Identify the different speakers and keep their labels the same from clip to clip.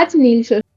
Speaker 1: আজ নীল ষষ্ঠী।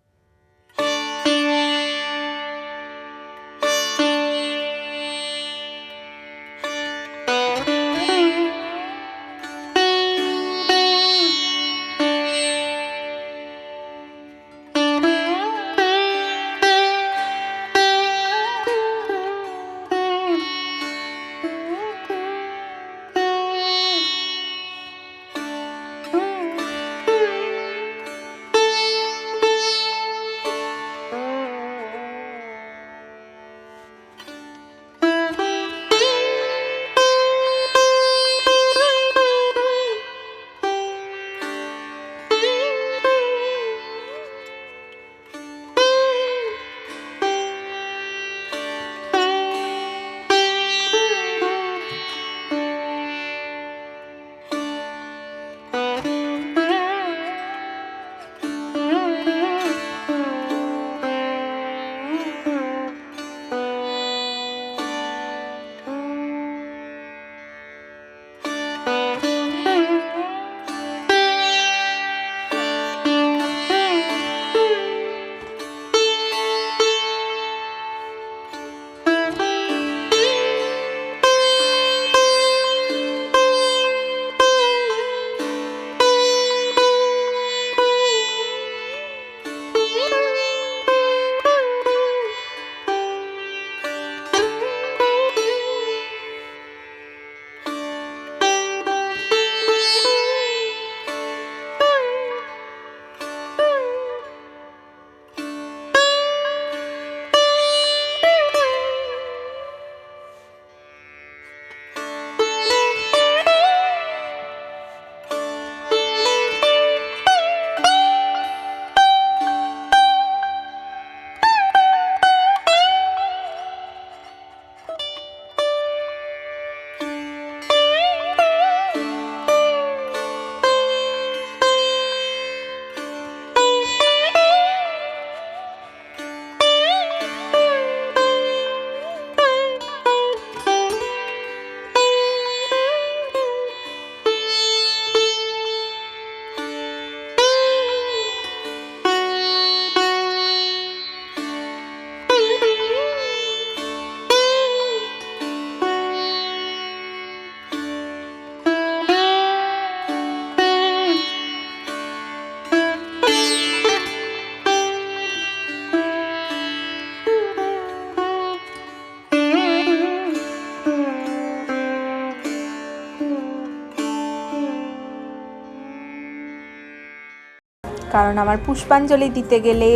Speaker 2: কারণ আমার পুষ্পাঞ্জলি দিতে গেলে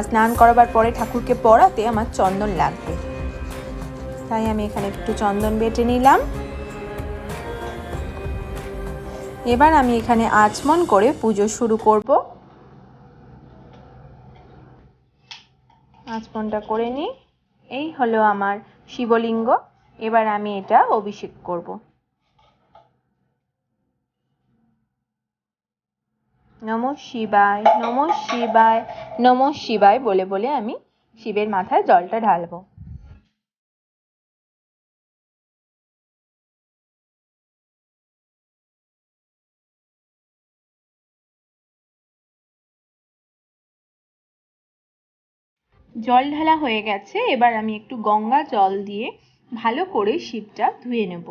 Speaker 2: স্নান করাবার পরে ঠাকুরকে পরাতে আমার চন্দন লাগবে, তাই আমি এখানে একটু চন্দন বেটে নিলাম। এবার আমি এখানে আচমন করে পুজো শুরু করব। আচমনটা করে নিই। এই হলো আমার শিবলিঙ্গ। এবার আমি এটা অভিষেক করব। নমঃ শিবায়, নমঃ শিবায়, নমঃ শিবায় বলে বলে আমি শিবের মাথায় জলটা ঢালবো। জল ঢালা হয়ে গেছে। এবার আমি একটু গঙ্গা জল দিয়ে ভালো করে শিবটা ধুয়ে নেব।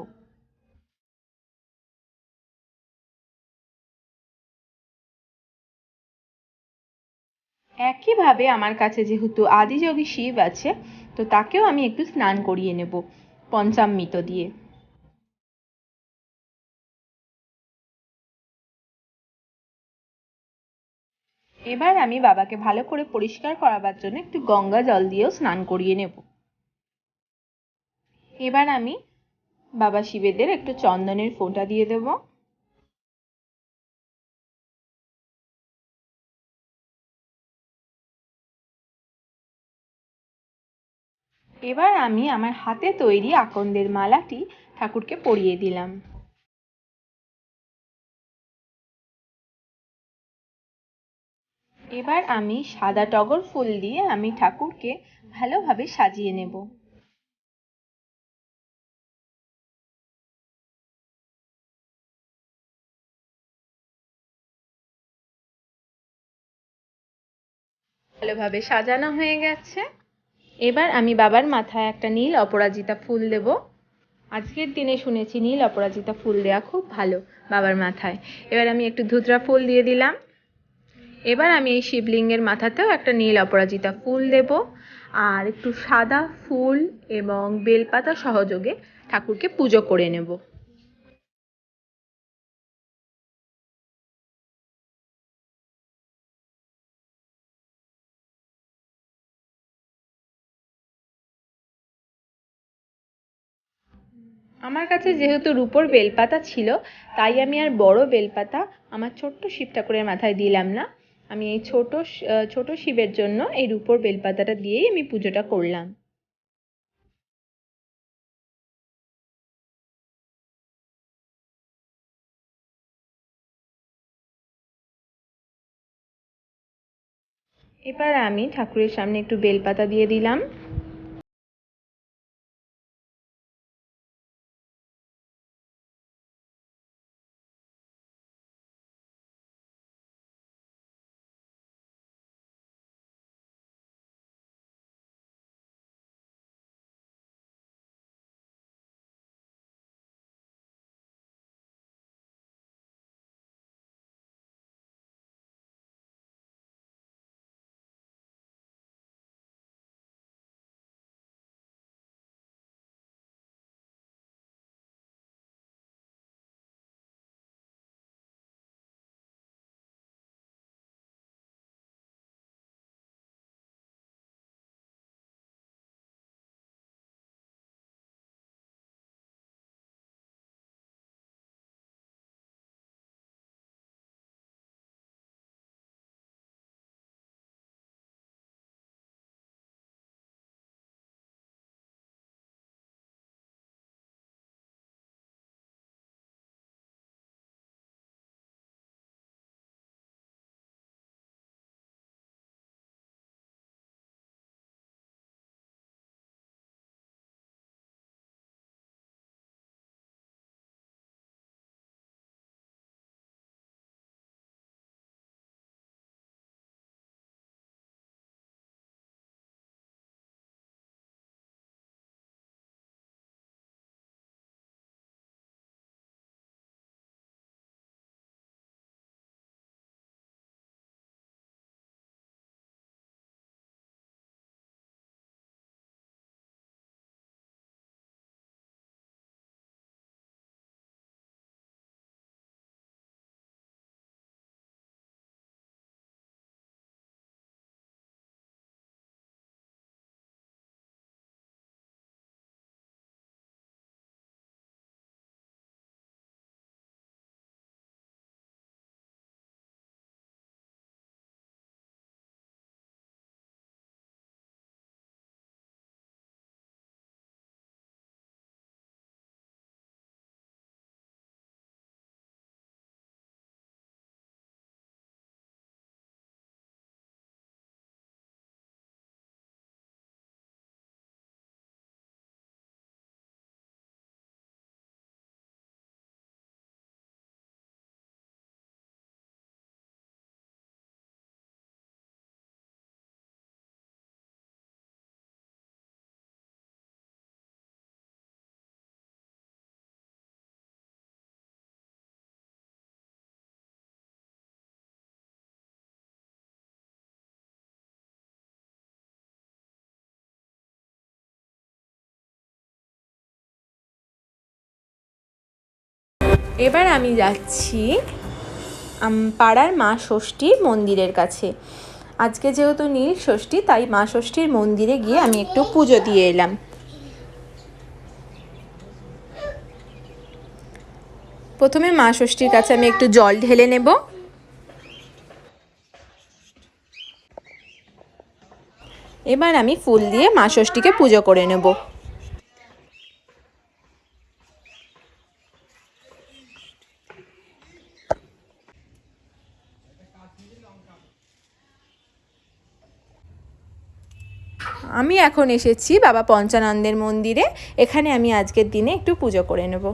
Speaker 2: একইভাবে আমার কাছে যেহেতু আদিযোগী শিব আছে, তো তাকেও আমি একটু স্নান করিয়ে নেব পঞ্চামৃত দিয়ে। এবার আমি বাবাকে ভালো করে পরিষ্কার করাবার জন্য একটু গঙ্গা জল দিয়েও স্নান করিয়ে নেব। এবার আমি বাবা শিবেদের একটু চন্দনের ফোঁটা দিয়ে দেব। এবার আমি আমার হাতে তৈরি আকন্দের মালাটি ঠাকুরকে পরিয়ে দিলাম। এবার আমি সাদা টগর ফুল দিয়ে আমি ঠাকুরকে ভালোভাবে সাজিয়ে নেব। ভালোভাবে সাজানো হয়ে গেছে। এবার আমি বাবার মাথায় একটা নীল অপরাজিতা ফুল দেব। আজকের দিনে শুনেছি নীল অপরাজিতা ফুল দেওয়া খুব ভালো বাবার মাথায়। এবার আমি একটু ধুতরা ফুল দিয়ে দিলাম। এবার আমি এই শিবলিঙ্গের মাথাতেও একটা নীল অপরাজিতা ফুল দেব আর একটু সাদা ফুল এবং বেলপাতা সহযোগে ঠাকুরকে পুজো করে নেব। আমার কাছে যেহেতু রূপোর বেলপাতা ছিল, তাই আমি আর বড় বেলপাতা আমার ছোট্ট শিব ঠাকুরের মাথায় দিলাম না। আমি এই ছোট শিবের জন্য এই রূপোর বেলপাতাটা দিয়েই আমি পুজোটা করলাম। এবার আমি ঠাকুরের সামনে একটু বেলপাতা দিয়ে দিলাম। এবার আমি যাচ্ছি পাড়ার মা ষষ্ঠীর মন্দিরের কাছে। আজকে যেহেতু নীল ষষ্ঠী, তাই মা ষষ্ঠীর মন্দিরে গিয়ে আমি একটু পুজো দিয়ে এলাম। প্রথমে মা ষষ্ঠীর কাছে আমি একটু জল ঢেলে নেব। এবার আমি ফুল দিয়ে মা ষষ্ঠীকে পুজো করে নেব। আমি এখন এসেছি বাবা পঞ্চানন্দের মন্দিরে। এখানে আমি আজকের দিনে একটু পুজো করে নেব।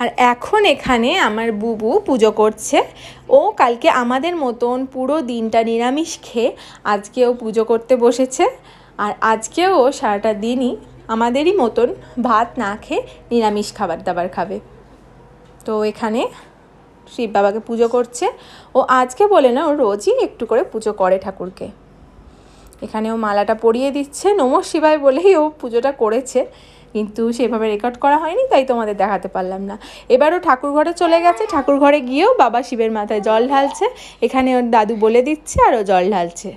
Speaker 2: আর এখন এখানে আমার বুবু পুজো করছে। ও কালকে আমাদের মতন পুরো দিনটা নিরামিষ খেয়ে আজকেও পুজো করতে বসেছে। আর আজকেও ও সারাটা দিনই আমাদেরই মতন ভাত না খেয়ে নিরামিষ খাবার দাবার খাবে। তো এখানে শিব বাবাকে পুজো করছে। ও আজকে বলে না, ও রোজই একটু করে পুজো করে ঠাকুরকে। এখানে ও মালাটা পরিয়ে দিচ্ছে, নমঃ শিবায় বলেই ও পুজোটা করেছে, কিন্তু সেভাবে রেকর্ড করা হয়নি, তাই তোমাদের দেখাতে পারলাম না। এবারও ঠাকুর ঘরে চলে গেছে, ঠাকুর ঘরে গিয়েও বাবা শিবের মাথায় জল ঢালছে। এখানে ওর দাদু বলে দিচ্ছে আর ও জল ঢালছে।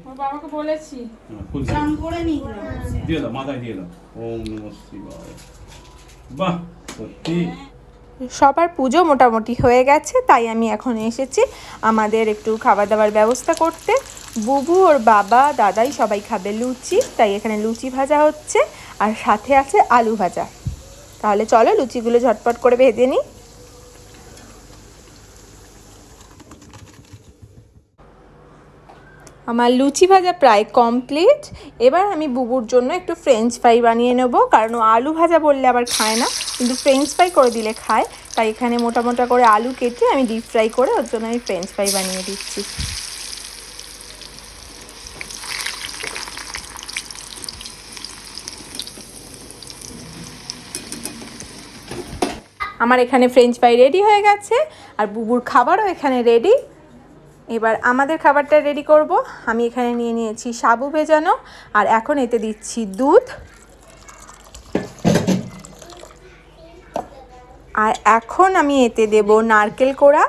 Speaker 1: ওর বাবাকে বলেছি
Speaker 3: স্নান করে নি দিয়ে দাও, মাথায় দিয়ে দাও। ওম নমঃ শিবায়। বাহ, সত্যি
Speaker 2: সবার পুজো মোটামুটি হয়ে গেছে, তাই আমি এখন এসেছি আমাদের একটু খাবার দাবার ব্যবস্থা করতে। বুবু ওর বাবা দাদাই সবাই খাবে লুচি, তাই এখানে লুচি ভাজা হচ্ছে আর সাথে আছে আলু ভাজা। তাহলে চলো লুচিগুলো ঝটপট করে ভেজে নিই। আমার লুচি ভাজা প্রায় কমপ্লিট। এবার আমি বুবুর জন্য একটু ফ্রেঞ্চ ফ্রাই বানিয়ে নেব, কারণ ও আলু ভাজা বললে আবার খায় না, কিন্তু ফ্রেঞ্চ ফ্রাই করে দিলে খায়। তাই এখানে মোটা মোটা করে আলু কেটে আমি ডিপ ফ্রাই করে ওর জন্য আমি ফ্রেঞ্চ ফ্রাই বানিয়ে দিচ্ছি। আমার এখানে ফ্রেঞ্চ ফ্রাই রেডি হয়ে গেছে আর বুবুর খাবারও এখানে রেডি। এবার আমাদের খাবারটা রেডি করব। আমি এখানে নিয়ে নিয়েছি সাবু ভেজানো আর এখন এতে দিচ্ছি দুধ। আর এখন আমি এতে দেব নারকেল কোড়া।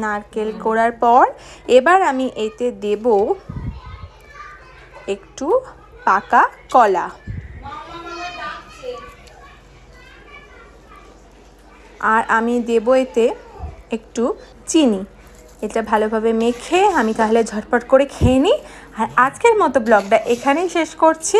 Speaker 2: নারকেল কোড়ার পর এবার আমি এতে দেব একটু পাকা কলা। আর আমি দেব এতে একটু চিনি। এটা ভালোভাবে মেখে আমি তাহলে ঝটপট করে খেয়ে নিই। আর আজকের মতো ব্লগটা এখানেই শেষ করছি।